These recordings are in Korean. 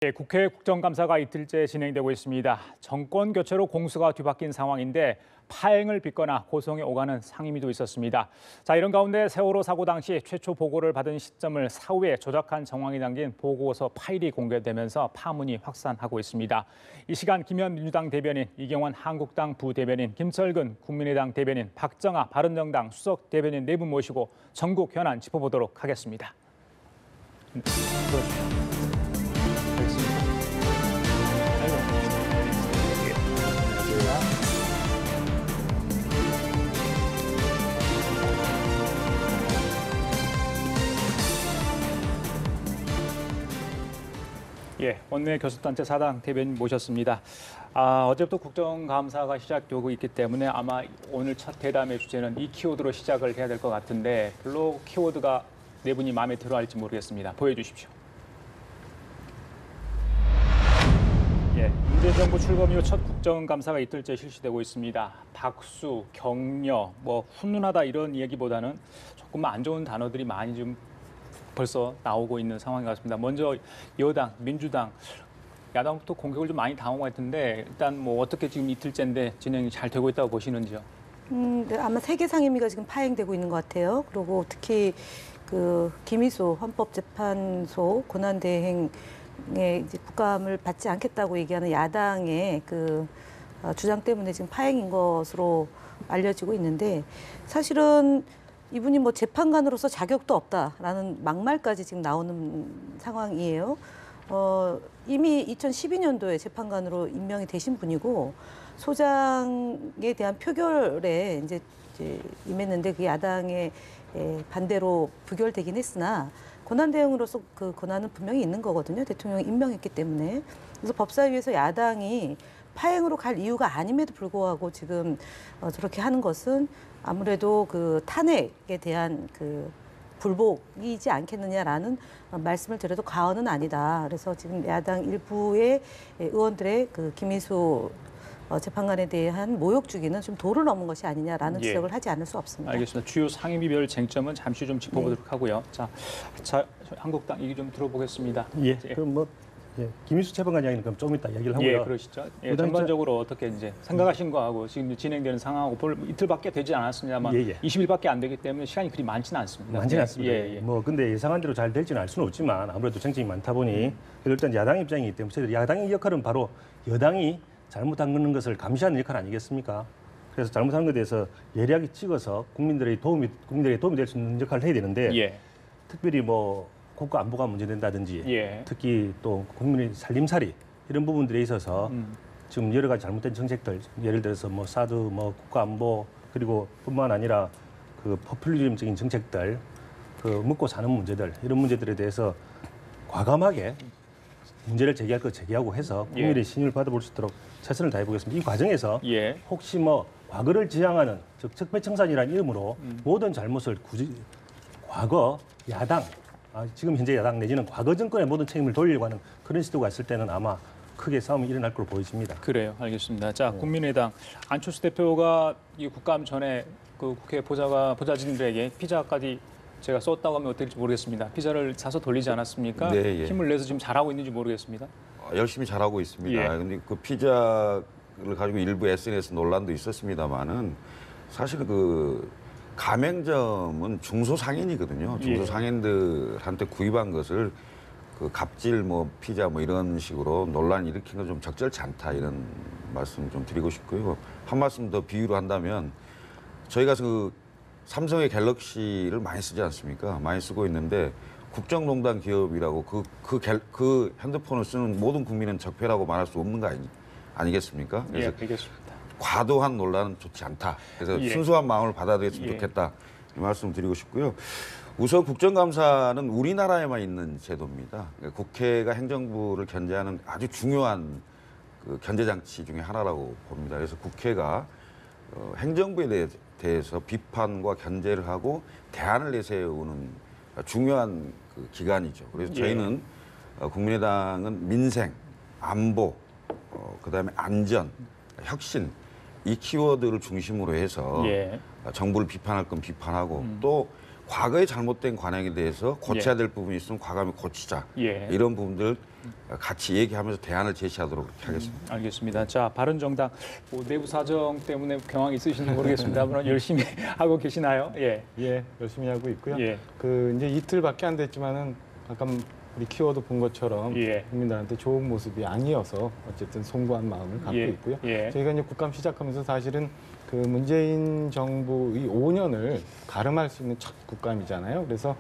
예, 국회 국정감사가 이틀째 진행되고 있습니다. 정권 교체로 공수가 뒤바뀐 상황인데 파행을 빚거나 고성에 오가는 상임위도 있었습니다. 자, 이런 가운데 세월호 사고 당시 최초 보고를 받은 시점을 사후에 조작한 정황이 담긴 보고서 파일이 공개되면서 파문이 확산하고 있습니다. 이 시간 김현 민주당 대변인, 이경원 한국당 부대변인, 김철근 국민의당 대변인, 박정아 바른정당 수석 대변인 네 분 모시고 전국 현안 짚어보도록 하겠습니다. 예, 원내 교섭단체 사당 대변인 모셨습니다. 어제부터 국정감사가 시작되고 있기 때문에 아마 오늘 첫 대담의 주제는 이 키워드로 시작을 해야 될 것 같은데 별로 키워드가 네 분이 마음에 들어 할지 모르겠습니다. 보여주십시오. 예, 문재인 정부 출범 이후 첫 국정감사가 이틀째 실시되고 있습니다. 박수, 격려, 훈훈하다 이런 얘기보다는 조금 안 좋은 단어들이 많이 좀 벌써 나오고 있는 상황인 것 같습니다. 먼저 여당, 민주당, 야당부터 공격을 좀 많이 당하고 있던데 일단 어떻게 지금 이틀째인데 진행이 잘 되고 있다고 보시는지요? 네, 아마 세계 상임위가 지금 파행되고 있는 것 같아요. 그리고 특히 그 김희수 헌법재판소 권한대행에 이제 국감을 받지 않겠다고 얘기하는 야당의 그 주장 때문에 지금 파행인 것으로 알려지고 있는데 사실은 이분이 재판관으로서 자격도 없다라는 막말까지 지금 나오는 상황이에요. 이미 2012년도에 재판관으로 임명이 되신 분이고 소장에 대한 표결에 이제 임했는데 그 야당의 반대로 부결되긴 했으나 권한대행으로서 그 권한은 분명히 있는 거거든요. 대통령이 임명했기 때문에. 그래서 법사위에서 야당이 파행으로 갈 이유가 아님에도 불구하고 지금 저렇게 하는 것은 아무래도 그 탄핵에 대한 그 불복이지 않겠느냐라는 말씀을 드려도 과언은 아니다. 그래서 지금 야당 일부의 의원들의 그 김희수 재판관에 대한 모욕 주기는 좀 도를 넘은 것이 아니냐라는 지적을 하지 않을 수 없습니다. 알겠습니다. 주요 상임위별 쟁점은 잠시 좀 짚어보도록 하고요. 자, 한국당 얘기 좀 들어보겠습니다. 예, 그럼 김희수 재판관 이야기는 그럼 조금 이따 이야기를 하고요. 예, 그러시죠. 예, 전반적으로 어떻게 이제 생각하신 거하고 지금 진행되는 상황하고 이틀밖에 되지 않았습니다만 20일밖에 안 되기 때문에 시간이 그리 많지는 않습니다. 많지는 않습니다. 근데 예상한 대로 잘 될지는 알 수는 없지만 아무래도 쟁점이 많다 보니 일단 야당 입장이기 때문에 저희들 야당의 역할은 바로 여당이 잘못한 것을 감시하는 역할 아니겠습니까? 그래서 잘못한 것에 대해서 예리하게 찍어서 국민들에게 도움이 될 수 있는 역할을 해야 되는데 특별히 국가 안보가 문제된다든지 특히 또 국민의 살림살이 이런 부분들에 있어서 지금 여러 가지 잘못된 정책들 예를 들어서 사드 국가 안보 그리고 뿐만 아니라 그 포퓰리즘적인 정책들 그 먹고 사는 문제들 이런 문제들에 대해서 과감하게 문제를 제기할 것 제기하고 해서 국민의 신임을 받아볼 수 있도록 최선을 다해보겠습니다. 이 과정에서 혹시 과거를 지향하는 즉 적폐청산이라는 이름으로 모든 잘못을 굳이 과거 야당 지금 현재 야당 내지는 과거 정권의 모든 책임을 돌리려고 하는 그런 시도가 있을 때는 아마 크게 싸움이 일어날 걸로 보여집니다. 그래요. 알겠습니다. 자, 국민의당 안철수 대표가 이 국감 전에 그 국회 보좌진들에게 피자까지 제가 쏟다고 하면 어떨지 모르겠습니다. 피자를 사서 돌리지 않았습니까? 네, 힘을 내서 지금 잘하고 있는지 모르겠습니다. 열심히 잘하고 있습니다. 근데 그 피자를 가지고 일부 SNS 논란도 있었습니다만은 사실 그 가맹점은 중소상인이거든요. 중소상인들한테 구입한 것을 그 갑질 피자 이런 식으로 논란 일으킨 건 좀 적절치 않다 이런 말씀 좀 드리고 싶고요. 한 말씀 더 비유로 한다면 저희가 그 삼성의 갤럭시를 많이 쓰지 않습니까? 많이 쓰고 있는데 국정농단 기업이라고 그 핸드폰을 쓰는 모든 국민은 적폐라고 말할 수 없는 거 아니겠습니까? 그래서 알겠습니다. 과도한 논란은 좋지 않다. 그래서 순수한 마음을 받아들였으면 좋겠다. 이 말씀 드리고 싶고요. 우선 국정감사는 우리나라에만 있는 제도입니다. 국회가 행정부를 견제하는 아주 중요한 그 견제장치 중에 하나라고 봅니다. 그래서 국회가 행정부에 대해서 비판과 견제를 하고 대안을 내세우는 중요한 그 기관이죠. 그래서 저희는 국민의당은 민생, 안보, 그다음에 안전, 혁신 이 키워드를 중심으로 해서 정부를 비판할 건 비판하고 또 과거에 잘못된 관행에 대해서 고쳐야 될 부분이 있으면 과감히 고치자. 예. 이런 부분들 같이 얘기하면서 대안을 제시하도록 그렇게 하겠습니다. 알겠습니다. 자, 바른정당 뭐 내부 사정 때문에 경황이 있으신지 모르겠습니다만 열심히 하고 계시나요? 예. 예, 열심히 하고 있고요. 예. 그 이제 이틀밖에 안 됐지만은 아까 우리 키워드 본 것처럼 예. 국민들한테 좋은 모습이 아니어서 어쨌든 송구한 마음을 갖고 예. 있고요. 예. 저희가 이제 국감 시작하면서 사실은 그 문재인 정부의 5년을 가름할 수 있는 첫 국감이잖아요. 그래서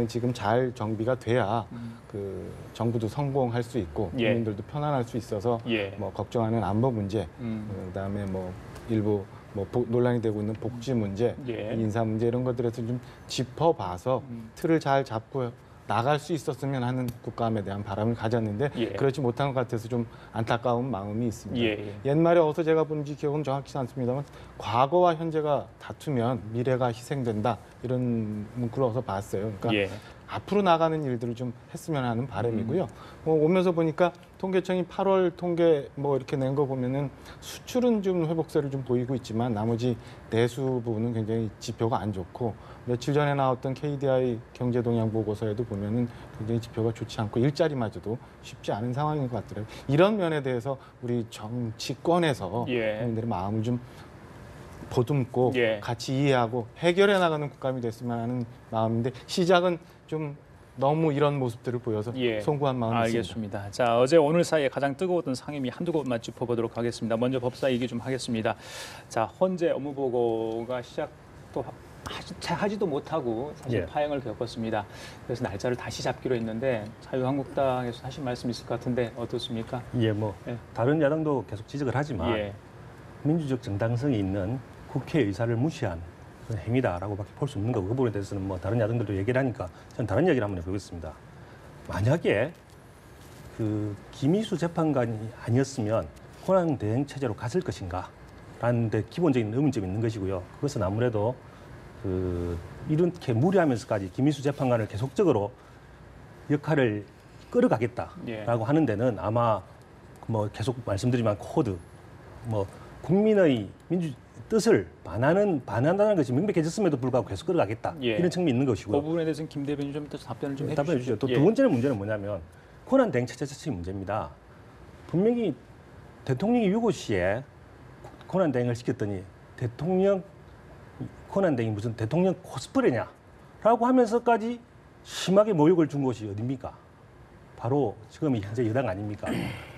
지금 잘 정비가 돼야 그 정부도 성공할 수 있고 예. 국민들도 편안할 수 있어서 예. 뭐 걱정하는 안보 문제, 그다음에 뭐 일부 뭐 논란이 되고 있는 복지 문제, 예. 인사 문제 이런 것들에서 좀 짚어봐서 틀을 잘 잡고 나갈 수 있었으면 하는 국감에 대한 바람을 가졌는데 예. 그렇지 못한 것 같아서 좀 안타까운 마음이 있습니다. 예, 예. 옛말에 어디서 제가 본지 기억은 정확치 않습니다만 과거와 현재가 다투면 미래가 희생된다 이런 문구를 어디서 봤어요. 그러니까 예. 앞으로 나가는 일들을 좀 했으면 하는 바람이고요. 오면서 보니까 통계청이 8월 통계 뭐 이렇게 낸 거 보면은 수출은 좀 회복세를 좀 보이고 있지만 나머지 내수 부분은 굉장히 지표가 안 좋고 며칠 전에 나왔던 KDI 경제동향 보고서에도 보면은 굉장히 지표가 좋지 않고 일자리마저도 쉽지 않은 상황인 것 같더라고요. 이런 면에 대해서 우리 정치권에서 예. 국민들의 마음을 좀 보듬고 예. 같이 이해하고 해결해 나가는 국감이 됐으면 하는 마음인데 시작은 좀 너무 이런 모습들을 보여서 예. 송구한 마음이 있습니다. 알겠습니다. 자, 어제 오늘 사이에 가장 뜨거웠던 상임위 한두 곳만 짚어보도록 하겠습니다. 먼저 법사 얘기 좀 하겠습니다. 자, 헌재 업무보고가 시작도 하지도 못하고 사실 예. 파행을 겪었습니다. 그래서 날짜를 다시 잡기로 했는데 자유한국당에서 하신 말씀 있을 것 같은데 어떻습니까? 예, 뭐 예. 다른 야당도 계속 지적을 하지만 예. 민주적 정당성이 있는 국회 의사를 무시한 그런 행위다라고밖에 볼 수 없는 거고 그 부분에 대해서는 뭐 다른 야당들도 얘기를 하니까 저는 다른 이야기를 한번 해보겠습니다. 만약에 그 김희수 재판관이 아니었으면 권한 대행 체제로 갔을 것인가라는 데 기본적인 의문점이 있는 것이고요. 그것은 아무래도 그 이렇게 무리하면서까지 김희수 재판관을 계속적으로 역할을 끌어가겠다라고 예. 하는 데는 아마 뭐 계속 말씀드리지만 코드 뭐 국민의 민주 뜻을 반한다는 것이 명백해졌음에도 불구하고 계속 끌어가겠다 예. 이런 측면이 있는 그 것이고요. 부분에 대해서는 김 대변인 좀 이따 답변을 좀 답변해 해주시죠. 주시죠. 또 예. 두 번째 문제는 뭐냐면 권한 대행 체제 자체의 문제입니다. 분명히 대통령이 유고 시에 권한 대행을 시켰더니 대통령 권한 대행이 무슨 대통령 코스프레냐라고 하면서까지 심하게 모욕을 준 곳이 어디입니까? 바로 지금 현재 여당 아닙니까?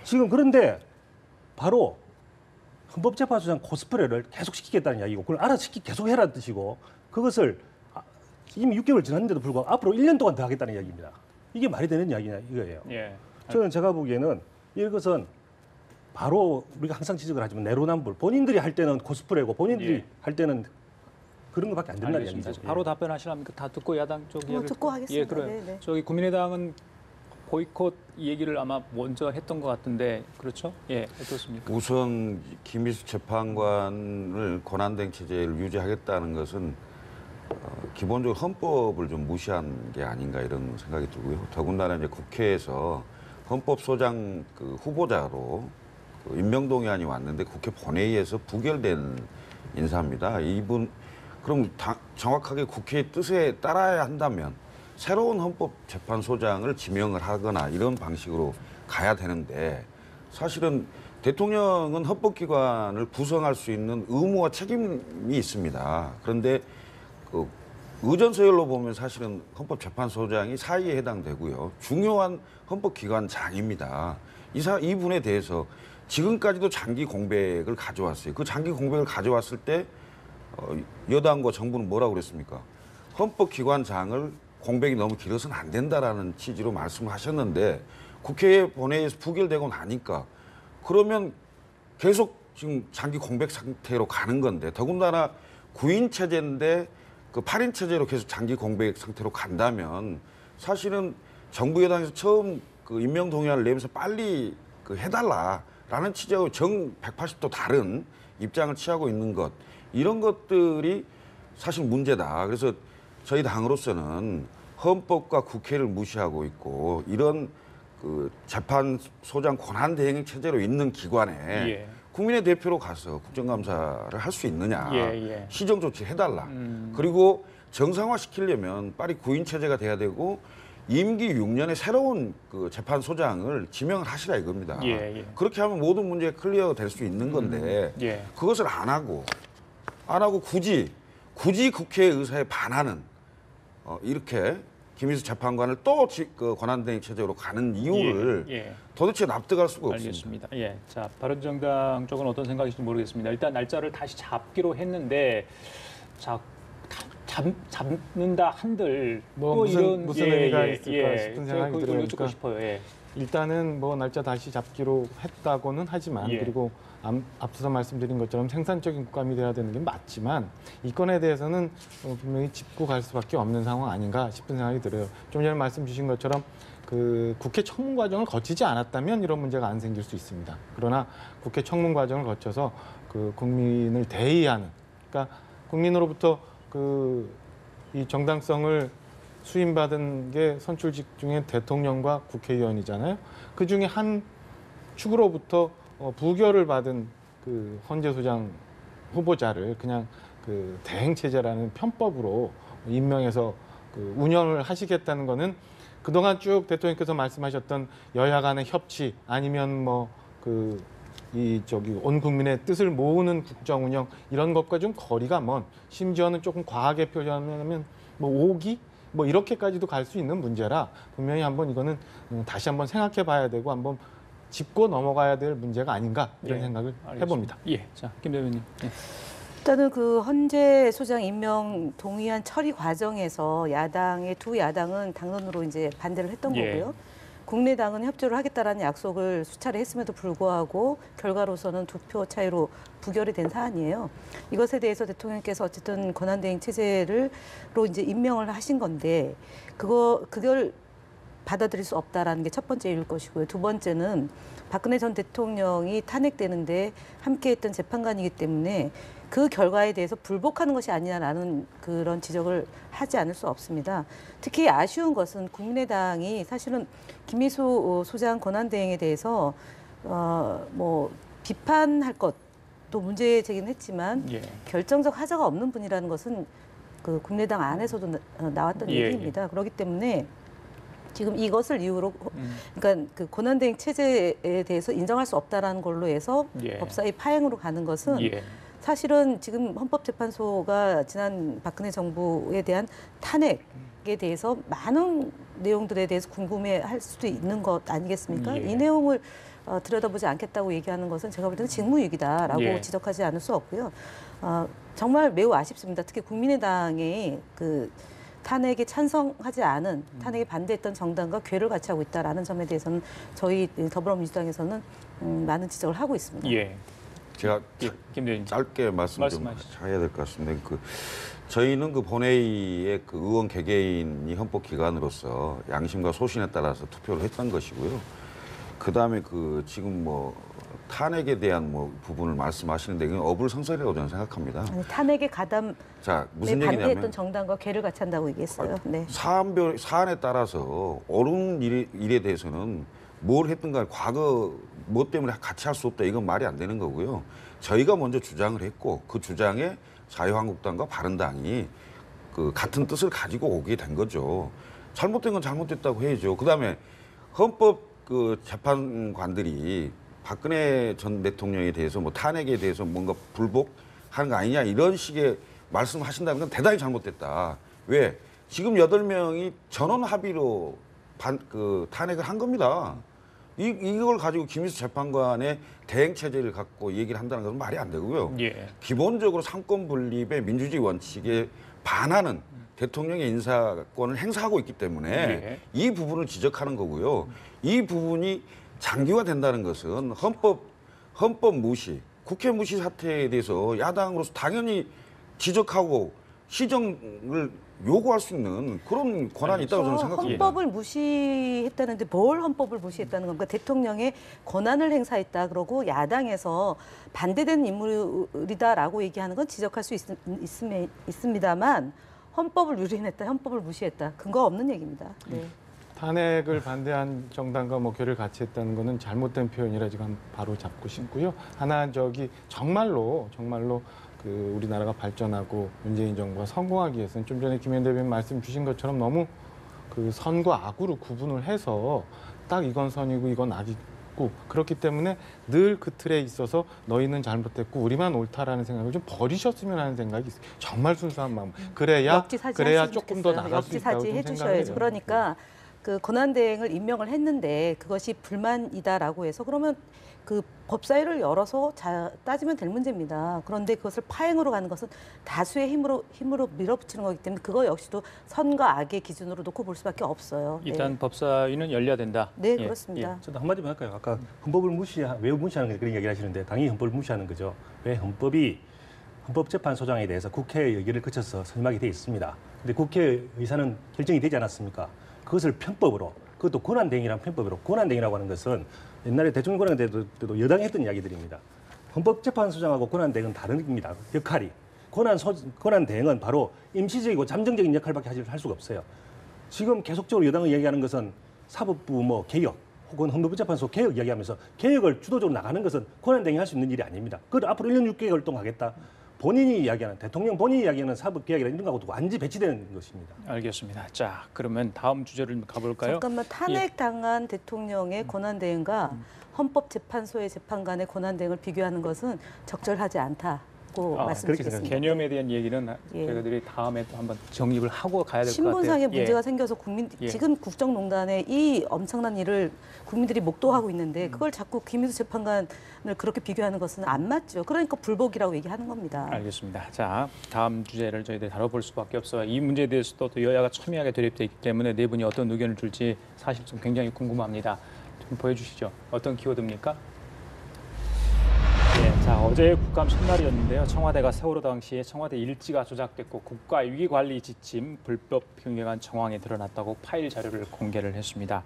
지금 그런데 바로 헌법재판소장 코스프레를 계속 시키겠다는 이야기고 그걸 알아서 계속 해라는 뜻이고 그것을 이미 6개월 지났는데도 불구하고 앞으로 1년 동안 더 하겠다는 이야기입니다. 이게 말이 되는 이야기냐 이거예요. 예. 저는 제가 보기에는 이것은 바로 우리가 항상 지적을 하지만 내로남불 본인들이 할 때는 코스프레고 본인들이 예. 할 때는 그런 것밖에 안 된다는 알겠습니다. 이야기죠. 바로 답변하시랍니까? 다 듣고 야당 쪽 이야기 듣고 하겠습니다. 예, 그래요. 네, 네. 저기 국민의당은 보이콧 얘기를 아마 먼저 했던 것 같은데 그렇죠? 예, 어떻습니까? 우선 김희수 재판관을 권한대행 체제를 유지하겠다는 것은 기본적으로 헌법을 좀 무시한 게 아닌가 이런 생각이 들고요. 더군다나 이제 국회에서 헌법소장 그 후보자로 그 임명동의안이 왔는데 국회 본회의에서 부결된 인사입니다. 이분 그럼 정확하게 국회의 뜻에 따라야 한다면 새로운 헌법재판소장을 지명을 하거나 이런 방식으로 가야 되는데 사실은 대통령은 헌법기관을 구성할 수 있는 의무와 책임이 있습니다. 그런데 그 의전서열로 보면 사실은 헌법재판소장이 사의에 해당되고요. 중요한 헌법기관장입니다. 이분에 대해서 지금까지도 장기 공백을 가져왔어요. 그 장기 공백을 가져왔을 때 여당과 정부는 뭐라고 그랬습니까? 헌법기관장을 공백이 너무 길어서는 안 된다라는 취지로 말씀을 하셨는데 국회 본회의에서 부결되고 나니까 그러면 계속 지금 장기 공백 상태로 가는 건데 더군다나 9인 체제인데 그 8인 체제로 계속 장기 공백 상태로 간다면 사실은 정부 여당에서 처음 그 임명 동의안을 내면서 빨리 그 해달라라는 취지하고 정 180도 다른 입장을 취하고 있는 것 이런 것들이 사실 문제다. 그래서 저희 당으로서는 헌법과 국회를 무시하고 있고 이런 그 재판소장 권한 대행 체제로 있는 기관에 예. 국민의 대표로 가서 국정감사를 할 수 있느냐. 예, 예. 시정 조치 해달라. 그리고 정상화시키려면 빨리 구인 체제가 돼야 되고 임기 6년에 새로운 그 재판소장을 지명을 하시라 이겁니다. 예. 그렇게 하면 모든 문제가 클리어 될 수 있는 건데 예. 그것을 안 하고 굳이 국회의 의사에 반하는 이렇게 김희수 재판관을 또 그 권한대행 체제로 가는 이유를 예. 도대체 납득할 수가 없습니다. 알겠습니다. 예. 자, 바른정당 쪽은 어떤 생각이신지 모르겠습니다. 일단 날짜를 다시 잡기로 했는데, 자, 잡는다 한들 뭐 또 무슨 의미가 있을까 싶은 제가 생각이 그걸 들어요. 여쭙고 그러니까 싶어요. 예. 일단은 뭐 날짜 다시 잡기로 했다고는 하지만 예. 그리고 앞서서 말씀드린 것처럼 생산적인 국감이 돼야 되는 게 맞지만 이 건에 대해서는 분명히 짚고 갈 수밖에 없는 상황 아닌가 싶은 생각이 들어요. 좀 전에 말씀 주신 것처럼 그 국회 청문 과정을 거치지 않았다면 이런 문제가 안 생길 수 있습니다. 그러나 국회 청문 과정을 거쳐서 그 국민을 대의하는, 그러니까 국민으로부터 이 정당성을 수임받은 게 선출직 중에 대통령과 국회의원이잖아요. 그 중에 한 축으로부터 부결을 받은 그 헌재소장 후보자를 그냥 그 대행체제라는 편법으로 임명해서 그 운영을 하시겠다는 거는 그동안 쭉 대통령께서 말씀하셨던 여야 간의 협치 아니면 온 국민의 뜻을 모으는 국정 운영 이런 것과 좀 거리가 먼, 심지어는 조금 과하게 표현하면 오기 이렇게까지도 갈 수 있는 문제라 분명히 한번 이거는 다시 한번 생각해 봐야 되고 한번 짚고 넘어가야 될 문제가 아닌가 이런 생각을 해봅니다. 예. 자, 김 대변인. 예. 일단은 그 헌재 소장 임명 동의안 처리 과정에서 야당의 두 야당은 당론으로 이제 반대를 했던 예. 거고요. 국민의당은 협조를 하겠다라는 약속을 수차례 했음에도 불구하고 결과로서는 2표 차이로 부결이 된 사안이에요. 이것에 대해서 대통령께서 어쨌든 권한대행 체제로 이제 임명을 하신 건데 그걸 받아들일 수 없다라는 게 첫 번째 이유일 것이고요. 두 번째는 박근혜 전 대통령이 탄핵되는데 함께했던 재판관이기 때문에 그 결과에 대해서 불복하는 것이 아니냐라는 그런 지적을 하지 않을 수 없습니다. 특히 아쉬운 것은 국민의당이 사실은 김희수 소장 권한대행에 대해서 비판할 것도 문제 제기는 했지만 예. 결정적 하자가 없는 분이라는 것은 그 국민의당 안에서도 나왔던 얘기입니다. 그렇기 때문에 지금 이것을 이유로 그러니까 그 권한대행 체제에 대해서 인정할 수 없다라는 걸로 해서 법사위 파행으로 가는 것은 사실은 지금 헌법재판소가 지난 박근혜 정부에 대한 탄핵에 대해서 많은 내용들에 대해서 궁금해할 수도 있는 것 아니겠습니까? 이 내용을 들여다보지 않겠다고 얘기하는 것은 제가 볼 때는 직무유기다라고 지적하지 않을 수 없고요. 정말 매우 아쉽습니다. 특히 국민의당의 그 탄핵에 찬성하지 않은, 탄핵에 반대했던 정당과 궤를 같이 하고 있다라는 점에 대해서는 저희 더불어민주당에서는 많은 지적을 하고 있습니다. 예. 제가 김 대변인. 짧게 말씀 좀 해야 될 것 같습니다. 저희는 그 본회의의 그 의원 개개인이 헌법 기관으로서 양심과 소신에 따라서 투표를 했던 것이고요. 그 다음에 지금 탄핵에 대한 부분을 말씀하시는데 이건 어불성설이라고 저는 생각합니다. 아니, 탄핵에 무슨 반대했던 얘기냐면 정당과 궤를 같이 한다고 얘기했어요. 네. 사안에 따라서 옳은 일에 대해서는 뭘 했든가 과거 뭐 때문에 같이 할 수 없다 이건 말이 안 되는 거고요. 저희가 먼저 주장을 했고 그 주장에 자유한국당과 바른당이 같은 뜻을 가지고 오게 된 거죠. 잘못된 건 잘못됐다고 해야죠. 그다음에 헌법 재판관들이 박근혜 전 대통령에 대해서 탄핵에 대해서 뭔가 불복하는 거 아니냐 이런 식의 말씀하신다는 건 대단히 잘못됐다. 왜? 지금 8명이 전원 합의로 탄핵을 한 겁니다. 이걸 가지고 김희수 재판관의 대행 체제를 갖고 얘기를 한다는 것은 말이 안 되고요. 기본적으로 상권 분립의 민주주의 원칙에 반하는 대통령의 인사권을 행사하고 있기 때문에 이 부분을 지적하는 거고요. 이 부분이 장기화된다는 것은 헌법 무시, 국회 무시 사태에 대해서 야당으로서 당연히 지적하고 시정을 요구할 수 있는 그런 권한이 있다고 저는 생각합니다. 헌법을 무시했다는데 뭘 헌법을 무시했다는 겁니까? 대통령의 권한을 행사했다. 그러고 야당에서 반대되는 인물이다라고 얘기하는 건 지적할 수 있습니다만 헌법을 유린했다, 헌법을 무시했다. 근거 없는 얘기입니다. 네. 탄핵을 반대한 정당과 궤를 같이 했다는 거는 잘못된 표현이라 지금 바로 잡고 싶고요. 하나 정말로 그 우리나라가 발전하고 문재인 정부가 성공하기 위해서는 좀 전에 김현 대변인 말씀 주신 것처럼 너무 그 선과 악으로 구분을 해서 딱 이건 선이고 이건 악이고 그렇기 때문에 늘 그 틀에 있어서 너희는 잘못됐고 우리만 옳다라는 생각을 좀 버리셨으면 하는 생각이 있어요. 정말 순수한 마음. 그래야 역지사지 그래야 하시면 조금 더 좋겠어요. 나갈 수 있다고 역지사지 좀 해주셔야죠. 생각을 해요. 그러니까 그 권한대행을 임명을 했는데 그것이 불만이다라고 해서 그러면 그 법사위를 열어서 따지면 될 문제입니다. 그런데 그것을 파행으로 가는 것은 다수의 힘으로 밀어붙이는 거기 때문에 그거 역시도 선과 악의 기준으로 놓고 볼 수밖에 없어요. 일단 법사위는 열려야 된다. 네, 예, 그렇습니다. 저도 한마디만 할까요? 아까 헌법을 왜 무시하는 게 그런 얘기를 하시는데 당연히 헌법을 무시하는 거죠. 왜 헌법재판소장에 대해서 국회의 의결을 거쳐서 선임하게 돼 있습니다. 근데 국회 의사는 결정이 되지 않았습니까? 그것을 편법으로, 그것도 권한대행이라는 편법으로, 권한대행이라고 하는 것은 옛날에 대통령 권한 때도 여당이 했던 이야기들입니다. 헌법재판소장하고 권한대행은 다릅니다. 역할이. 권한대행은 바로 임시적이고 잠정적인 역할밖에 할 수가 없어요. 지금 계속적으로 여당이 얘기하는 것은 사법부 개혁 혹은 헌법재판소 개혁 이야기하면서 개혁을 주도적으로 나가는 것은 권한대행이 할 수 있는 일이 아닙니다. 그걸 앞으로 1년 6개월 활동하겠다. 본인이 이야기하는 대통령 본인이 이야기하는 사법개혁이나 이런 거하고도 완전히 배치되는 것입니다. 알겠습니다. 자, 그러면 다음 주제를 가볼까요? 잠깐만 탄핵당한 대통령의 권한대행과 헌법재판소의 재판관의 권한대행을 비교하는 것은 적절하지 않다고 그렇게 말씀드리겠습니다. 개념에 대한 얘기는 예. 저희들이 다음에 또 한번 정립을 하고 가야 될 것 같아요. 신분상의 문제가 예. 생겨서 예. 지금 국정농단의 이 엄청난 일을 국민들이 목도하고 있는데 그걸 자꾸 김희수 재판관을 그렇게 비교하는 것은 안 맞죠. 그러니까 불복이라고 얘기하는 겁니다. 알겠습니다. 자, 다음 주제를 저희들이 다뤄볼 수밖에 없어요. 이 문제에 대해서도 또 여야가 첨예하게 대립되어 있기 때문에 네 분이 어떤 의견을 줄지 사실 좀 굉장히 궁금합니다. 좀 보여주시죠. 어떤 키워드입니까? 네, 자, 어제 국감 첫날이었는데요. 청와대가 세월호 당시에 청와대 일지가 조작됐고 국가 위기관리 지침 불법 변경한 정황이 드러났다고 파일 자료를 공개를 했습니다.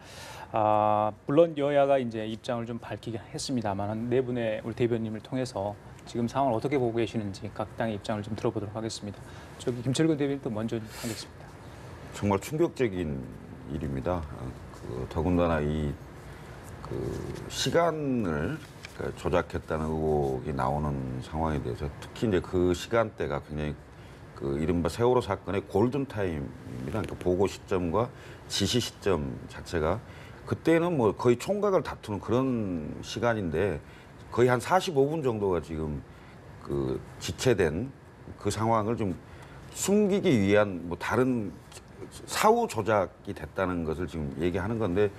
물론 여야가 이제 입장을 좀 밝히긴 했습니다만 네 분의 우리 대변님을 통해서 지금 상황을 어떻게 보고 계시는지 각 당의 입장을 좀 들어보도록 하겠습니다. 저기 김철근 대변인도 먼저 하겠습니다. 정말 충격적인 일입니다. 더군다나 시간을 조작했다는 의혹이 나오는 상황에 대해서 특히 이제 그 시간대가 굉장히 이른바 세월호 사건의 골든 타임입니다. 그러니까 보고 시점과 지시 시점 자체가 그때는 거의 총각을 다투는 그런 시간인데 거의 한 45분 정도가 지금 지체된 그 상황을 좀 숨기기 위한 다른 사후 조작이 됐다는 것을 지금 얘기하는 건데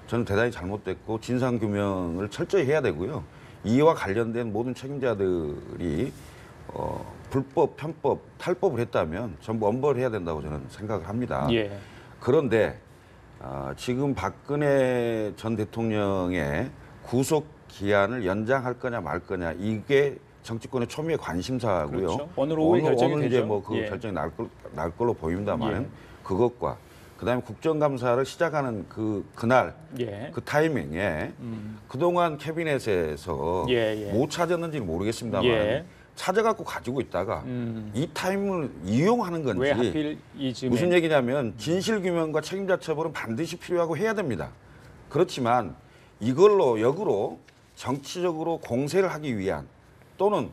저는 대단히 잘못됐고 진상규명을 철저히 해야 되고요. 이와 관련된 모든 책임자들이 불법, 편법, 탈법을 했다면 전부 엄벌해야 된다고 저는 생각을 합니다. 예. 그런데 지금 박근혜 전 대통령의 구속 기한을 연장할 거냐 말 거냐 이게 정치권의 초미의 관심사고요. 그렇죠. 오늘 오후에 결정이 오늘 되죠. 이제 그 예. 결정이 날 걸로 보입니다만 예. 그것과 그다음에 국정감사를 시작하는 그날 예. 그 타이밍에 그동안 캐비넷에서 예. 못 찾았는지는 모르겠습니다만 예. 찾아갖고 가지고 있다가 이 타임을 이용하는 건지 왜 하필 이 즈음에 무슨 얘기냐면 진실규명과 책임자 처벌은 반드시 필요하고 해야 됩니다. 그렇지만 이걸로 역으로 정치적으로 공세를 하기 위한 또는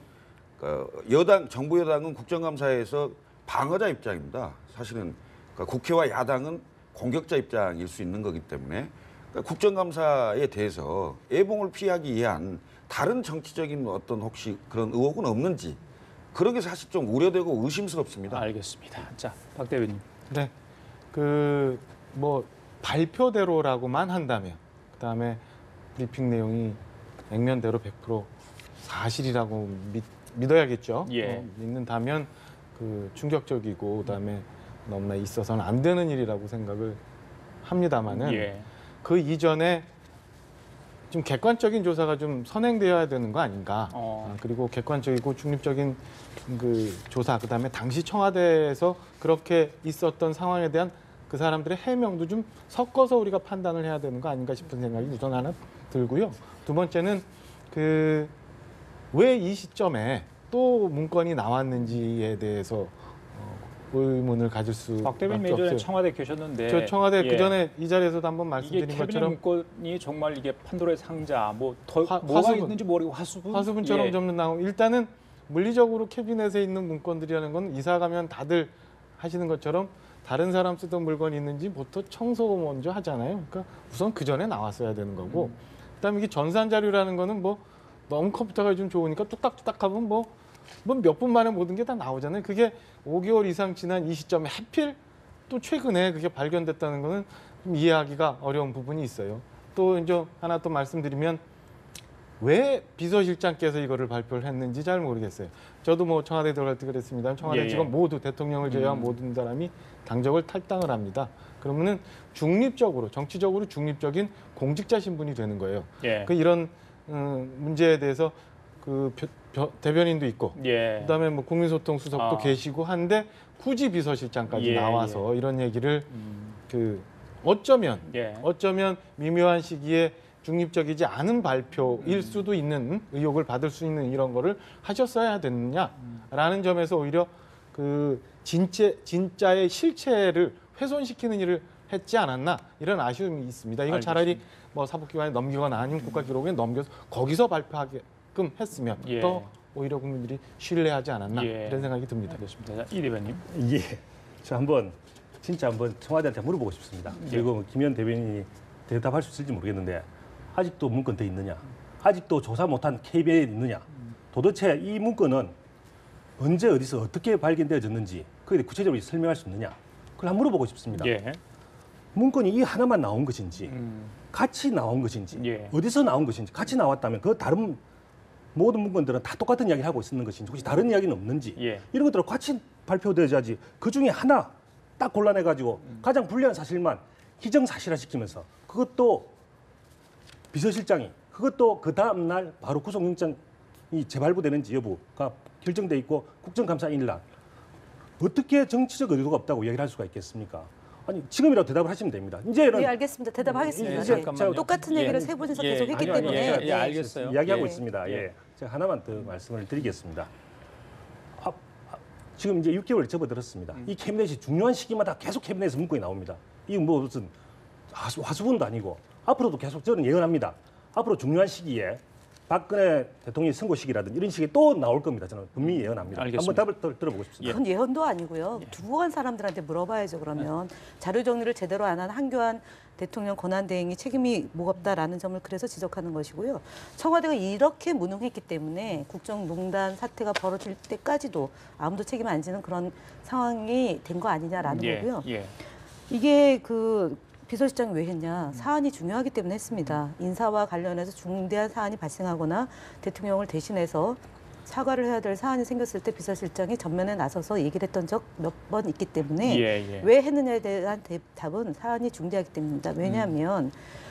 정부 여당은 국정감사에서 방어자 입장입니다. 사실은 국회와 야당은 공격자 입장일 수 있는 거기 때문에 국정감사에 대해서 애봉을 피하기 위한 다른 정치적인 어떤 혹시 그런 의혹은 없는지 그런 게 사실 좀 우려되고 의심스럽습니다. 알겠습니다. 자, 박 대변인. 네, 발표대로라고만 한다면, 그다음에 브리핑 내용이 액면대로 100% 사실이라고 믿어야겠죠. 예. 믿는다면 충격적이고 그다음에 너무나 있어서는 안 되는 일이라고 생각을 합니다만은 예. 그 이전에 좀 객관적인 조사가 좀 선행되어야 되는 거 아닌가. 그리고 객관적이고 중립적인 조사, 그다음에 당시 청와대에서 그렇게 있었던 상황에 대한 그 사람들의 해명도 좀 섞어서 우리가 판단을 해야 되는 거 아닌가 싶은 생각이 우선 하나 들고요. 두 번째는 왜 이 시점에 또 문건이 나왔는지에 대해서 의문을 가질 수밖에 박 대변인 예전에 없어요. 청와대 계셨는데 저 청와대 예. 그 전에 이 자리에서도 한번 이게 말씀드린 캐비넷 것처럼 문건이 정말 이게 판도라의 상자 뭐가 화수분. 있는지 모르고 화수분 화수분처럼 예. 접는 나오고 일단은 물리적으로 캐비넷에 있는 문건들이라는 건 이사 가면 다들 하시는 것처럼 다른 사람 쓰던 물건이 있는지 보통 청소 먼저 하잖아요. 그러니까 우선 그 전에 나왔어야 되는 거고, 그다음에 이게 전산 자료라는 거는 뭐 너무 컴퓨터가 좀 좋으니까 뚝딱뚝딱 하면 뭐 몇 분 만에 모든 게 다 나오잖아요. 그게 5개월 이상 지난 이 시점에 하필 또 최근에 그게 발견됐다는 거는 좀 이해하기가 어려운 부분이 있어요. 또 이제 하나 또 말씀드리면 왜 비서실장께서 이거를 발표를 했는지 잘 모르겠어요. 저도 뭐 청와대 들어갈 때 그랬습니다. 청와대 직원 모두 대통령을 제외한 모든 사람이 당적을 탈당을 합니다. 그러면은 중립적으로 정치적으로 중립적인 공직자 신분이 되는 거예요. 예. 그 이런 문제에 대해서 그 대변인도 있고 그다음에 뭐 국민소통 수석도 계시고 한데 굳이 비서실장까지 나와서 이런 얘기를 그 어쩌면 미묘한 시기에 중립적이지 않은 발표일 수도 있는 의혹을 받을 수 있는 이런 거를 하셨어야 됐느냐라는 점에서 오히려 그 진짜의 실체를 훼손시키는 일을 했지 않았나 이런 아쉬움이 있습니다. 이건 차라리 뭐 사법기관에 넘기거나 아니면 국가기록에 넘겨서 거기서 발표하게끔 했으면 더 오히려 국민들이 신뢰하지 않았나 이런 생각이 듭니다. 알겠습니다. 이 대변인. 예, 저 진짜 한번 청와대한테 물어보고 싶습니다. 그리고 김현 대변인이 대답할 수 있을지 모르겠는데 아직도 문건 더 있느냐? 아직도 조사 못한 KBL에 있느냐? 도대체 이 문건은 언제 어디서 어떻게 발견되어졌는지 그에 대해 구체적으로 설명할 수 있느냐? 그걸 한번 물어보고 싶습니다. 문건이 이 하나만 나온 것인지 같이 나온 것인지 어디서 나온 것인지 같이 나왔다면 그 다른 모든 문건들은 다 똑같은 이야기를 하고 있는 것인지 혹시 다른 이야기는 없는지 이런 것들을 같이 발표되어야지 그중에 하나 딱 골라내가지고 가장 불리한 사실만 기정사실화 시키면서 그것도 비서실장이 그것도 그 다음 날 바로 구속영장이 재발부되는지 여부가 결정돼 있고 국정감사일 날 어떻게 정치적 의도가 없다고 얘기를 할 수가 있겠습니까? 아니 지금이라도 대답을 하시면 됩니다. 이제는 네, 알겠습니다. 대답하겠습니다. 이제 네. 똑같은 얘기를 세 분이서 계속 했기 때문에 알겠어요. 이야기하고 있습니다. 제가 하나만 더 말씀을 드리겠습니다. 지금 이제 6개월 접어들었습니다. 이 캐비넷이 중요한 시기마다 계속 캐비넷에서 문건이 나옵니다. 이건 뭐 무슨 화수분도 아니고 앞으로도 계속 저는 예언합니다. 앞으로 중요한 시기에 박근혜 대통령의 선거 시기라든지 이런 시기에 또 나올 겁니다. 저는 분명히 예언합니다. 알겠습니다. 한번 답을 들어보고 싶습니다. 그건 예언도 아니고요. 두고 간 사람들한테 물어봐야죠. 그러면 자료 정리를 제대로 안 한 한교안 대통령 권한대행이 책임이 무겁다라는 점을 그래서 지적하는 것이고요. 청와대가 이렇게 무능했기 때문에 국정농단 사태가 벌어질 때까지도 아무도 책임 안 지는 그런 상황이 된 거 아니냐라는 거고요. 이게 그 비서실장이 왜 했냐. 사안이 중요하기 때문에 했습니다. 인사와 관련해서 중대한 사안이 발생하거나 대통령을 대신해서 사과를 해야 될 사안이 생겼을 때 비서실장이 전면에 나서서 얘기를 했던 적 몇 번 있기 때문에 왜 했느냐에 대한 답은 사안이 중대하기 때문입니다. 왜냐하면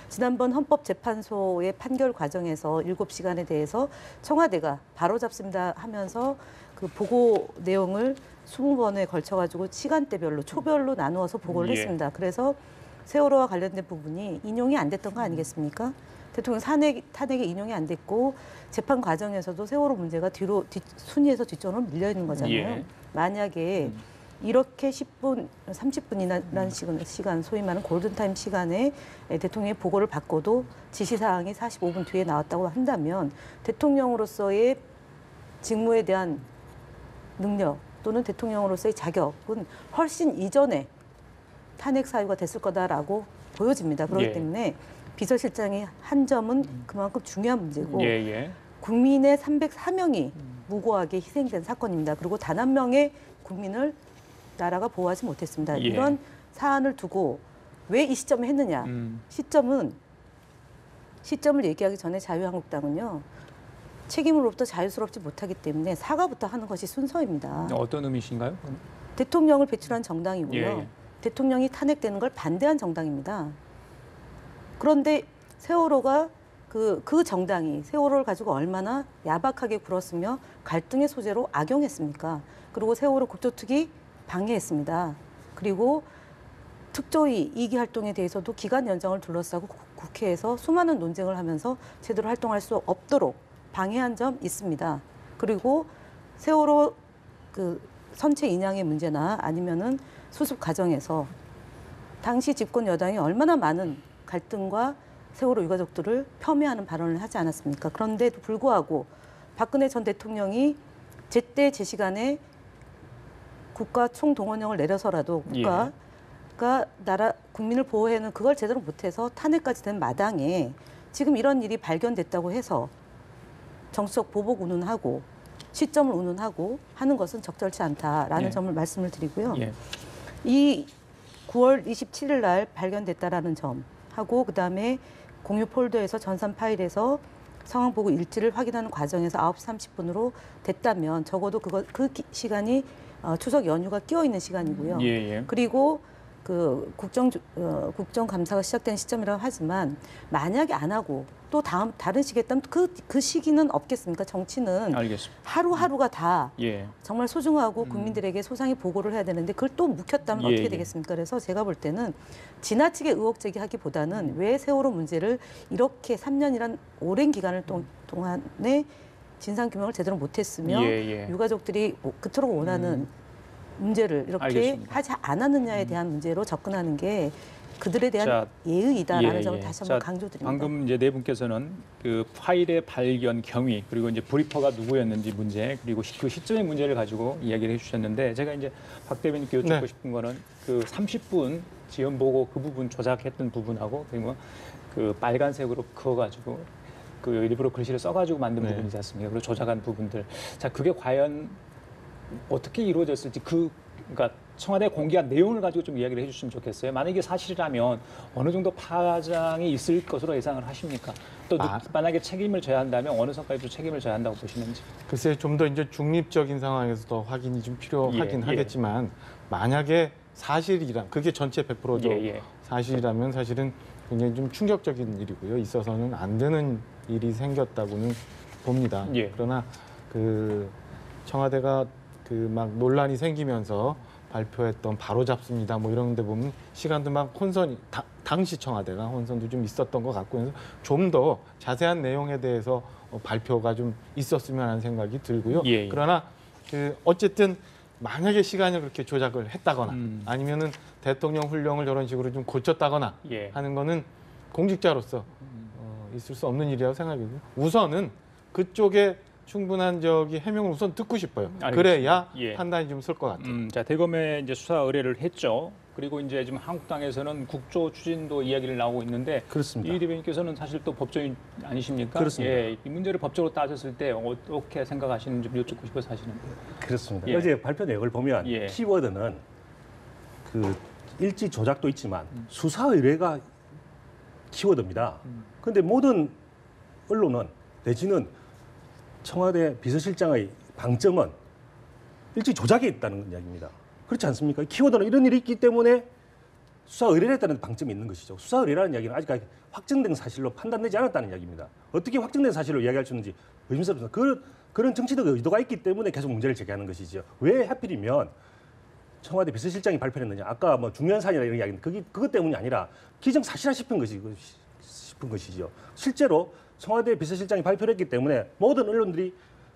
지난번 헌법재판소의 판결 과정에서 7시간에 대해서 청와대가 바로잡습니다 하면서 그 보고 내용을 20번에 걸쳐가지고 시간대별로 초별로 나누어서 보고를 했습니다. 그래서 세월호와 관련된 부분이 인용이 안 됐던 거 아니겠습니까? 대통령 탄핵에 인용이 안 됐고 재판 과정에서도 세월호 문제가 순위에서 뒷전으로 밀려 있는 거잖아요. 만약에 이렇게 10분, 30분이라는 시간, 소위 말하는 골든타임 시간에 대통령의 보고를 받고도 지시사항이 45분 뒤에 나왔다고 한다면 대통령으로서의 직무에 대한 능력 또는 대통령으로서의 자격은 훨씬 이전에 탄핵 사유가 됐을 거다라고 보여집니다. 그렇기 때문에 비서실장이 한 점은 그만큼 중요한 문제고 국민의 304명이 무고하게 희생된 사건입니다. 그리고 단 한 명의 국민을 나라가 보호하지 못했습니다. 이런 사안을 두고 왜 이 시점에 했느냐. 시점을 얘기하기 전에 자유한국당은요. 책임으로부터 자유스럽지 못하기 때문에 사과부터 하는 것이 순서입니다. 어떤 의미신가요? 대통령을 배출한 정당이고요. 대통령이 탄핵되는 걸 반대한 정당입니다. 그런데 세월호가 그 정당이 세월호를 가지고 얼마나 야박하게 굴었으며 갈등의 소재로 악용했습니까? 그리고 세월호 국토특위 방해했습니다. 그리고 특조위 2기 활동에 대해서도 기간 연장을 둘러싸고 국회에서 수많은 논쟁을 하면서 제대로 활동할 수 없도록 방해한 점 있습니다. 그리고 세월호 그 선체 인양의 문제나 아니면은 수습 과정에서 당시 집권 여당이 얼마나 많은 갈등과 세월호 유가족들을 폄훼하는 발언을 하지 않았습니까? 그런데도 불구하고 박근혜 전 대통령이 제때 제 시간에 국가 총동원령을 내려서라도 국가가 나라 국민을 보호해는 그걸 제대로 못해서 탄핵까지 된 마당에 지금 이런 일이 발견됐다고 해서 정치적 보복 운운하고 시점을 운운하고 하는 것은 적절치 않다라는 점을 말씀을 드리고요. 이 9월 27일 날 발견됐다라는 점 하고 그다음에 공유 폴더에서 전산 파일에서 상황 보고 일지를 확인하는 과정에서 9시 30분으로 됐다면 적어도 그 시간이 추석 연휴가 끼어 있는 시간이고요. 그리고 그 국정감사가 시작된 시점이라고 하지만 만약에 안 하고 또 다른 시기에 했다면 그 시기는 없겠습니까? 정치는 알겠습니다. 하루하루가 다 정말 소중하고 국민들에게 소상히 보고를 해야 되는데 그걸 또 묵혔다면 어떻게 되겠습니까? 그래서 제가 볼 때는 지나치게 의혹 제기하기보다는 왜 세월호 문제를 이렇게 3년이란 오랜 기간을 동안에 진상규명을 제대로 못했으며 유가족들이 그토록 원하는 문제를 이렇게 알겠습니다. 하지 않았느냐에 대한 문제로 접근하는 게 그들에 대한 예의이다라는 점을 다시 한번 강조드립니다. 방금 이제 네 분께서는 그 파일의 발견 경위 그리고 이제 브리퍼가 누구였는지 문제 그리고 그 시점의 문제를 가지고 이야기를 해주셨는데 제가 이제 박 대변인께 여쭙고 싶은 거는 그 30분 지연 보고 그 부분 조작했던 부분하고 그리고 그 빨간색으로 그어가지고 그 일부러 글씨를 써가지고 만든 부분이지 않습니까? 그리고 조작한 부분들. 자 그게 과연 어떻게 이루어졌을지 그러니까 청와대 공개한 내용을 가지고 좀 이야기를 해주시면 좋겠어요. 만약에 사실이라면 어느 정도 파장이 있을 것으로 예상을 하십니까? 또 만약에 책임을 져야 한다면 어느 선까지 책임을 져야 한다고 보시는지. 글쎄 좀 더 이제 중립적인 상황에서 더 확인이 좀 필요하긴 하겠지만 만약에 사실이란 그게 전체 100%도 사실이라면 사실은 굉장히 좀 충격적인 일이고요. 있어서는 안 되는 일이 생겼다고는 봅니다. 그러나 그 청와대가 그 막 논란이 생기면서 발표했던 바로 잡습니다. 뭐 이런 데 보면 시간도 막 혼선이 당시 청와대가 혼선도 좀 있었던 것 같고 해서 좀 더 자세한 내용에 대해서 발표가 좀 있었으면 하는 생각이 들고요. 그러나 그 어쨌든 만약에 시간을 그렇게 조작을 했다거나 아니면은 대통령 훈령을 저런 식으로 좀 고쳤다거나 하는 거는 공직자로서 있을 수 없는 일이라고 생각해요. 우선은 그쪽에 충분한 해명을 우선 듣고 싶어요. 그래야 판단이 좀 설 것 같아요. 자 대검에 이제 수사 의뢰를 했죠. 그리고 이제 지금 한국당에서는 국조 추진도 이야기를 나오고 있는데 그렇습니다. 이 대변인께서는 사실 또 법조인 아니십니까? 그렇습니다. 이 문제를 법적으로 따졌을 때 어떻게 생각하시는지 좀 여쭙고 싶어서 하시는데. 그렇습니다. 어제 발표 내용을 보면 키워드는 그 일지 조작도 있지만 수사 의뢰가 키워드입니다. 그런데 모든 언론은 내지는 청와대 비서실장의 방점은 일찍 조작에 있다는 이야기입니다. 그렇지 않습니까? 키워드는 이런 일이 있기 때문에 수사 의뢰를 했다는 방점이 있는 것이죠. 수사 의뢰라는 이야기는 아직까지 확정된 사실로 판단되지 않았다는 이야기입니다. 어떻게 확정된 사실로 이야기할 수 있는지 의심스럽습니다. 그런 정치적 의도가 있기 때문에 계속 문제를 제기하는 것이죠. 왜 하필이면 청와대 비서실장이 발표를 했느냐. 아까 뭐 중요한 사안이라 이런 이야기인데 그것 때문이 아니라 기정사실화 싶은 것이죠. 실제로 청와대 비서실장이 발표를 했기 때문에 모든 언론들이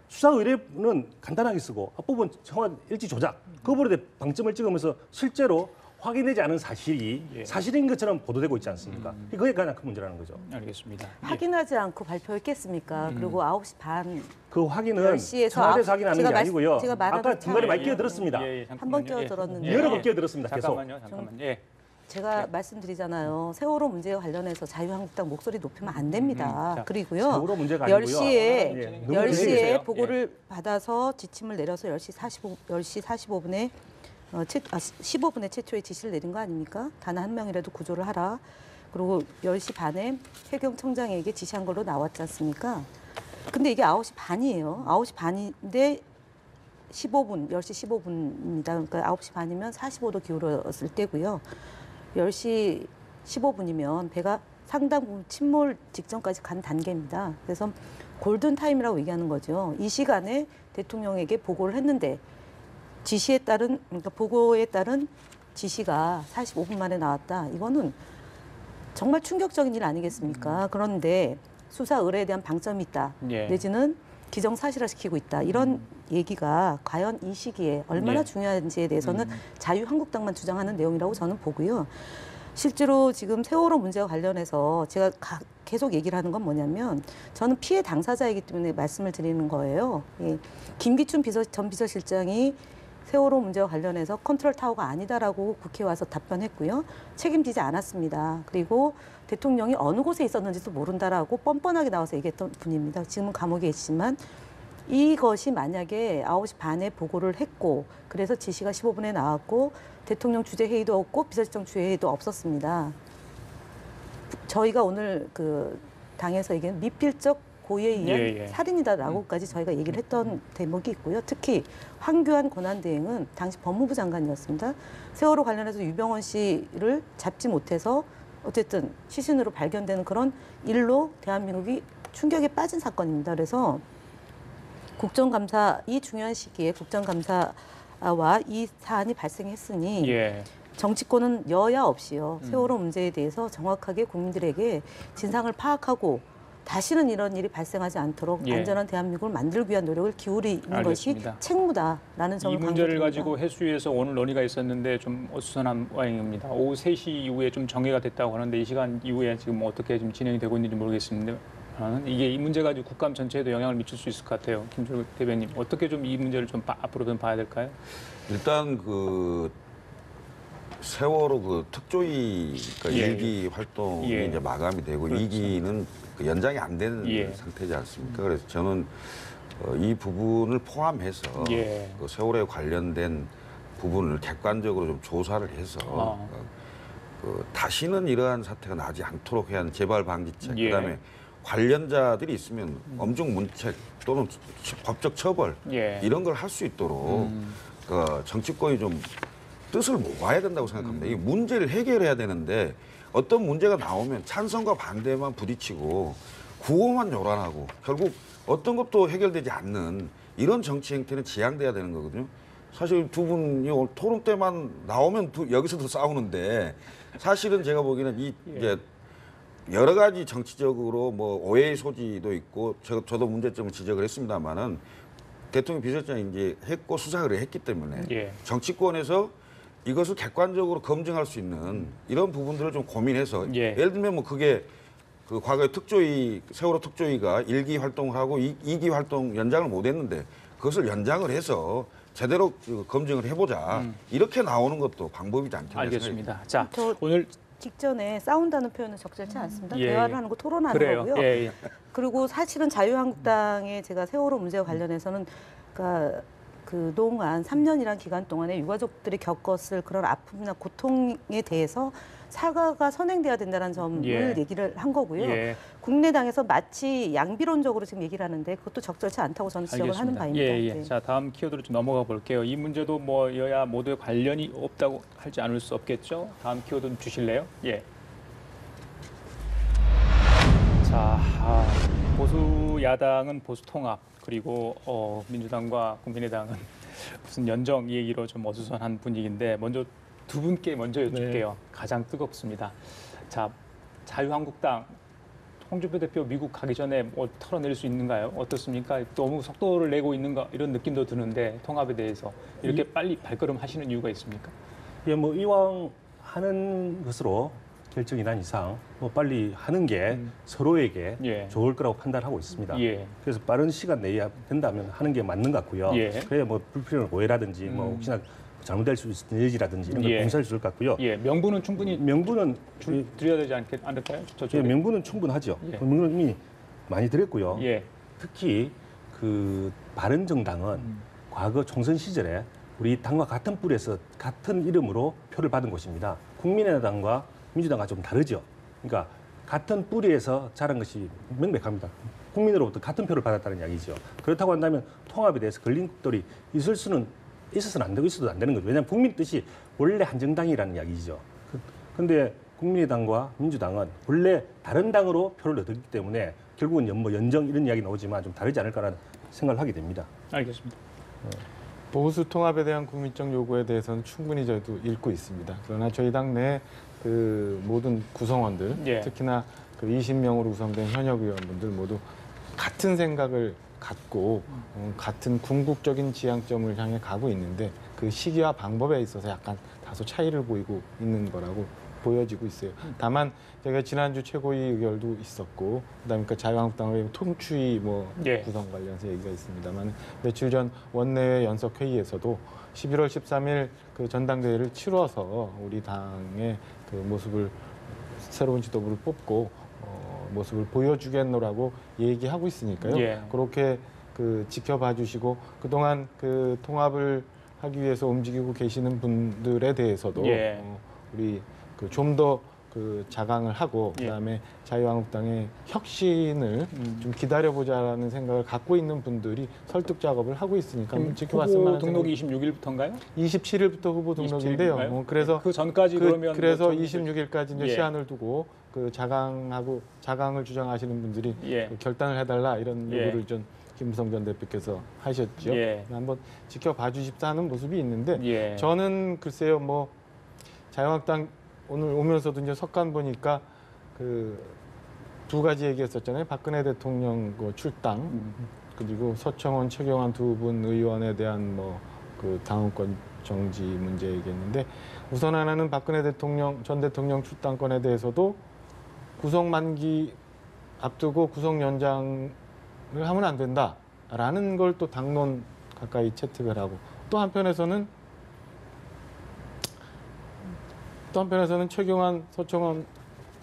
수사 의뢰는 간단하게 쓰고 앞부분 청와대 일지 조작 그 부분에 방점을 찍으면서 실제로 확인되지 않은 사실이 사실인 것처럼 보도되고 있지 않습니까? 그게 가장 큰 문제라는 거죠. 알겠습니다. 확인하지 않고 발표했겠습니까? 그리고 9시 반 그 확인은 10시에서 청와대에서 확인하는 게 아니고요. 제가 아까 중간에 많이 끼어들었습니다. 한 번 끼어들었는데 여러 번 끼어들었습니다. 계속. 잠깐만요. 제가 말씀드리잖아요. 세월호 문제에 관련해서 자유한국당 목소리 높이면 안 됩니다. 그리고요. 세월호 문제가 아니고요. 10시에 보고를 받아서 지침을 내려서 10시 45분에 15분에 최초의 지시를 내린 거 아닙니까? 단 한 명이라도 구조를 하라. 그리고 10시 반에 해경청장에게 지시한 걸로 나왔지 않습니까? 근데 이게 9시 반이에요. 9시 반인데 10시 15분입니다. 그러니까 9시 반이면 45도 기울었을 때고요. 10시 15분이면 배가 상당 부분 침몰 직전까지 간 단계입니다. 그래서 골든타임이라고 얘기하는 거죠. 이 시간에 대통령에게 보고를 했는데 지시에 따른, 그러니까 보고에 따른 지시가 45분 만에 나왔다. 이거는 정말 충격적인 일 아니겠습니까? 그런데 수사 의뢰에 대한 방점이 있다. 내지는 기정사실화시키고 있다. 이런 얘기가 과연 이 시기에 얼마나 중요한지에 대해서는 자유한국당만 주장하는 내용이라고 저는 보고요. 실제로 지금 세월호 문제와 관련해서 제가 계속 얘기를 하는 건 뭐냐면 저는 피해 당사자이기 때문에 말씀을 드리는 거예요. 예. 김기춘 전 비서실장이 세월호 문제와 관련해서 컨트롤 타워가 아니다라고 국회에 와서 답변했고요. 책임지지 않았습니다. 그리고 대통령이 어느 곳에 있었는지도 모른다라고 뻔뻔하게 나와서 얘기했던 분입니다. 지금은 감옥에 있지만 이것이 만약에 9시 반에 보고를 했고 그래서 지시가 15분에 나왔고 대통령 주재 회의도 없고 비서실장 주재 회의도 없었습니다. 저희가 오늘 그 당에서 얘기한 미필적 고의에 의한 살인이다라고까지 저희가 얘기를 했던 대목이 있고요. 특히 황교안 권한대행은 당시 법무부 장관이었습니다. 세월호 관련해서 유병헌 씨를 잡지 못해서 어쨌든 시신으로 발견되는 그런 일로 대한민국이 충격에 빠진 사건입니다. 그래서 국정감사 이 중요한 시기에 국정감사와 이 사안이 발생했으니 정치권은 여야 없이요. 세월호 문제에 대해서 정확하게 국민들에게 진상을 파악하고 다시는 이런 일이 발생하지 않도록 안전한 대한민국을 만들기 위한 노력을 기울이는 것이 책무다라는 점을 이 문제를 강조드립니다. 가지고 해수위에서 오늘 논의가 있었는데 좀 어수선한 모양입니다. 오후 3시 이후에 좀 정리가 됐다고 하는데 이 시간 이후에 지금 어떻게 좀 진행이 되고 있는지 모르겠습니다. 이게 이 문제 가지고 국감 전체에도 영향을 미칠 수 있을 것 같아요. 김철국 대변인 어떻게 좀 이 문제를 좀 앞으로 좀 봐야 될까요? 일단 그 세월호 그 특조위 그러니까 1기 활동이 이제 마감이 되고 그렇죠. 2기는 그 연장이 안 되는 상태지 않습니까? 그래서 저는 이 부분을 포함해서 그 세월호에 관련된 부분을 객관적으로 좀 조사를 해서 그 다시는 이러한 사태가 나지 않도록 해야 하는 재발 방지책, 그다음에 관련자들이 있으면 엄중 문책 또는 법적 처벌 이런 걸 할 수 있도록 그 정치권이 좀 뜻을 모아야 된다고 생각합니다. 이 문제를 해결해야 되는데 어떤 문제가 나오면 찬성과 반대만 부딪히고 구호만 요란하고 결국 어떤 것도 해결되지 않는 이런 정치 행태는 지양돼야 되는 거거든요. 사실 두 분이 오늘 토론 때만 나오면 여기서도 싸우는데 사실은 제가 보기에는 이제 여러 가지 정치적으로 뭐 오해의 소지도 있고 저도 문제점을 지적을 했습니다만은 대통령 비서실장이 이제 했고 수사를 했기 때문에 정치권에서 이것을 객관적으로 검증할 수 있는 이런 부분들을 좀 고민해서 예를 들면 뭐 그게 그 과거에 특조위 세월호 특조위가 1기 활동을 하고 2기 활동 연장을 못 했는데 그것을 연장을 해서 제대로 검증을 해보자 이렇게 나오는 것도 방법이지 않겠나 알겠습니다. 자, 오늘 직전에 싸운다는 표현은 적절치 않습니다. 대화를 하는 거 토론하는 거고요. 그리고 사실은 자유한국당의 제가 세월호 문제와 관련해서는 그러니까 그동안 3년이라는 기간 동안에 유가족들이 겪었을 그런 아픔이나 고통에 대해서 사과가 선행돼야 된다는 점을 얘기를 한 거고요. 국민의당에서 마치 양비론적으로 지금 얘기를 하는데 그것도 적절치 않다고 저는 지적을 하는 바입니다. 자, 다음 키워드로 좀 넘어가 볼게요. 이 문제도 뭐 여야 모두의 관련이 없다고 하지 않을 수 없겠죠. 다음 키워드 좀 주실래요? 자, 보수 야당은 보수 통합 그리고 민주당과 국민의당은 무슨 연정 이 얘기로 좀 어수선한 분위기인데 먼저 두 분께 먼저 여쭐게요. 가장 뜨겁습니다. 자, 자유한국당 홍준표 대표 미국 가기 전에 뭐 털어낼 수 있는가요? 어떻습니까? 너무 속도를 내고 있는가 이런 느낌도 드는데 통합에 대해서 이렇게 빨리 발걸음 하시는 이유가 있습니까? 뭐 이왕 하는 것으로 결정이 난 이상 뭐 빨리 하는 게 서로에게 좋을 거라고 판단하고 있습니다. 그래서 빠른 시간 내에 된다면 하는 게 맞는 것 같고요. 그래야 뭐 불필요한 오해라든지 뭐 혹시나 잘못될 수 있는 여지라든지 이런 걸 공사할 수 있을 것 같고요. 명분은 충분히 명분은 드려야 되지 않을까요? 명분은 충분하죠. 명분은 이미 많이 드렸고요. 특히 그 바른정당은 과거 총선 시절에 우리 당과 같은 뿔에서 같은 이름으로 표를 받은 곳입니다. 국민의당과 민주당과 좀 다르죠. 그러니까 같은 뿌리에서 자란 것이 명백합니다. 국민으로부터 같은 표를 받았다는 이야기죠. 그렇다고 한다면 통합에 대해서 걸린 것들이 있어서는 안 되고 있어도 안 되는 거죠. 왜냐하면 국민 뜻이 원래 한정당이라는 이야기죠. 그런데 국민의당과 민주당은 원래 다른 당으로 표를 얻었기 때문에 결국은 뭐 연정 이런 이야기 나오지만 좀 다르지 않을까라는 생각을 하게 됩니다. 알겠습니다. 보수 통합에 대한 국민적 요구에 대해서는 충분히 저희도 읽고 있습니다. 그러나 저희 당 내 그 모든 구성원들, 특히나 그 20명으로 구성된 현역 의원분들 모두 같은 생각을 갖고 같은 궁극적인 지향점을 향해 가고 있는데 그 시기와 방법에 있어서 약간 다소 차이를 보이고 있는 거라고 보여지고 있어요. 다만 제가 지난주 최고위 의결도 있었고 그다음에 자유한국당의 통추위 뭐 예. 구성 관련해서 얘기가 있습니다만 며칠 전 원내외 연석 회의에서도 11월 13일 그 전당대회를 치러서 우리 당의 그 모습을 새로운 지도부를 뽑고 모습을 보여주겠노라고 얘기하고 있으니까요. 예. 그렇게 그 지켜봐 주시고 그동안 그 통합을 하기 위해서 움직이고 계시는 분들에 대해서도 예. 우리 그 좀 더 그 자강을 하고 예. 그다음에 자유한국당의 혁신을 좀 기다려보자라는 생각을 갖고 있는 분들이 설득 작업을 하고 있으니까 한번 지켜봤으면 후보 하는 등록이 26일부터인가요? 27일부터 후보 등록인데요. 27일인가요? 그래서 그 전까지 그러면 그래서 뭐 좀- 26일까지 이제 예. 시한을 두고 그 자강을 주장하시는 분들이 예. 그 결단을 해달라 이런 예. 요구를 좀 김무성 전 대표께서 하셨죠. 예. 한번 지켜봐 주십사 하는 모습이 있는데 예. 저는 글쎄요 뭐 자유한국당 오늘 오면서도 이제 석간 보니까 그 두 가지 얘기했었잖아요. 박근혜 대통령 그 출당 그리고 서청원, 최경환 두 분 의원에 대한 뭐 그 당원권 정지 문제 얘기했는데 우선 하나는 박근혜 전 대통령 출당권에 대해서도 구속 만기 앞두고 구속 연장을 하면 안 된다라는 걸 또 당론 가까이 채택을 하고 또 한편에서는 최경환, 서청원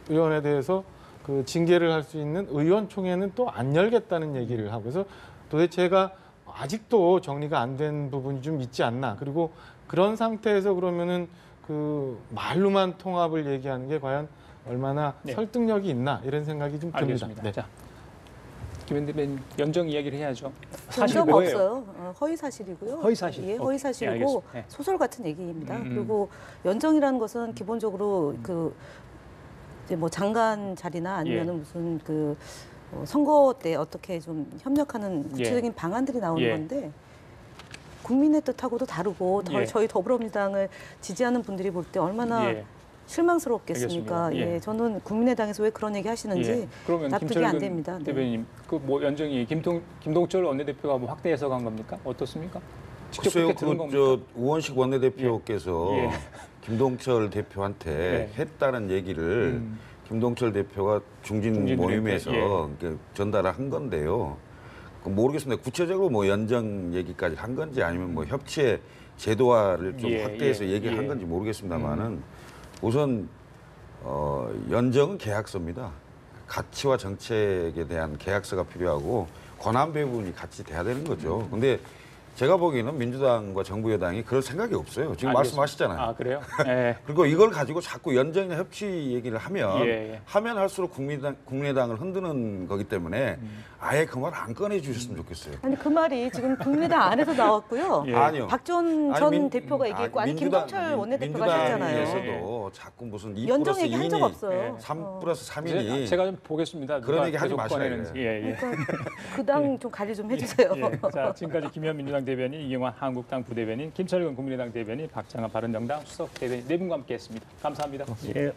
의원에 대해서 그 징계를 할 수 있는 의원총회는 또 안 열겠다는 얘기를 하고 그래서 도대체가 아직도 정리가 안 된 부분이 좀 있지 않나. 그리고 그런 상태에서 그러면은 그 말로만 통합을 얘기하는 게 과연 얼마나 네. 설득력이 있나 이런 생각이 좀 듭니다. 알겠습니다. 네. 자, 김 대표님 연정 이야기를 해야죠. 사실 사실 뭐예요? 없어요. 허위 사실이고요. 허위 사실. 예, 오케이. 허위 예, 사실이고 알겠습니다. 네. 소설 같은 얘기입니다. 음. 그리고 연정이라는 것은 기본적으로 그 이제 뭐 장관 자리나 아니면은 예. 무슨 그 선거 때 어떻게 좀 협력하는 구체적인 방안들이 나오는 예. 건데 국민의 뜻하고도 다르고 예. 저희 더불어민주당을 지지하는 분들이 볼 때 얼마나 예. 실망스럽겠습니까? 알겠습니다. 예. 예, 저는 국민의당에서 왜 그런 얘기 하시는지 예. 그러면 납득이 김철근 안 됩니다. 네. 대표님 그 뭐 연정이 김동철 원내대표가 뭐 확대 해석한 겁니까? 어떻습니까? 직접 글쎄요, 그렇게 들은 겁니까? 저 우원식 원내대표께서 예. 김동철 대표한테 예. 했다는 얘기를 김동철 대표가 중진 중진들한테, 모임에서 예. 이렇게 전달을 한 건데요. 그 모르겠습니다. 구체적으로 뭐 연정 얘기까지 한 건지 아니면 뭐 협치의 제도화를 좀 예, 확대해서 예, 얘기를 한 예. 건지 모르겠습니다만은 우선 연정은 계약서입니다. 가치와 정책에 대한 계약서가 필요하고 권한 배분이 같이 돼야 되는 거죠. 근데 제가 보기에는 민주당과 정부 여당이 그럴 생각이 없어요. 지금 알겠습니다. 말씀하시잖아요. 아 그래요? 예. 그리고 이걸 가지고 자꾸 연정이나 협치 얘기를 하면 예, 예. 하면 할수록 국민의당을 흔드는 거기 때문에 아예 그 말 안 꺼내 주셨으면 좋겠어요. 아니 그 말이 지금 국민의당 안에서 나왔고요. 예. 아니요. 박전 아니, 전 대표가 얘기했고 아니 민주당, 김동철 원내대표가 하셨잖아요. 민주당에서도 자꾸 무슨 2 연정 플러스 얘기 한 2니 적 없어요. 3 플러스 3이니 제가 좀 보겠습니다. 그런 누가 얘기 하지 계속 마셔야 꺼내는지. 돼요. 예, 예. 그러니까 그 당 좀 관리 좀 해주세요. 예. 자, 지금까지 김현 민주당 대변인, 이경환 한국당 부대변인, 김철근 국민의당 대변인, 박장한 바른정당 수석 대변인 네 분과 함께했습니다. 감사합니다. 예.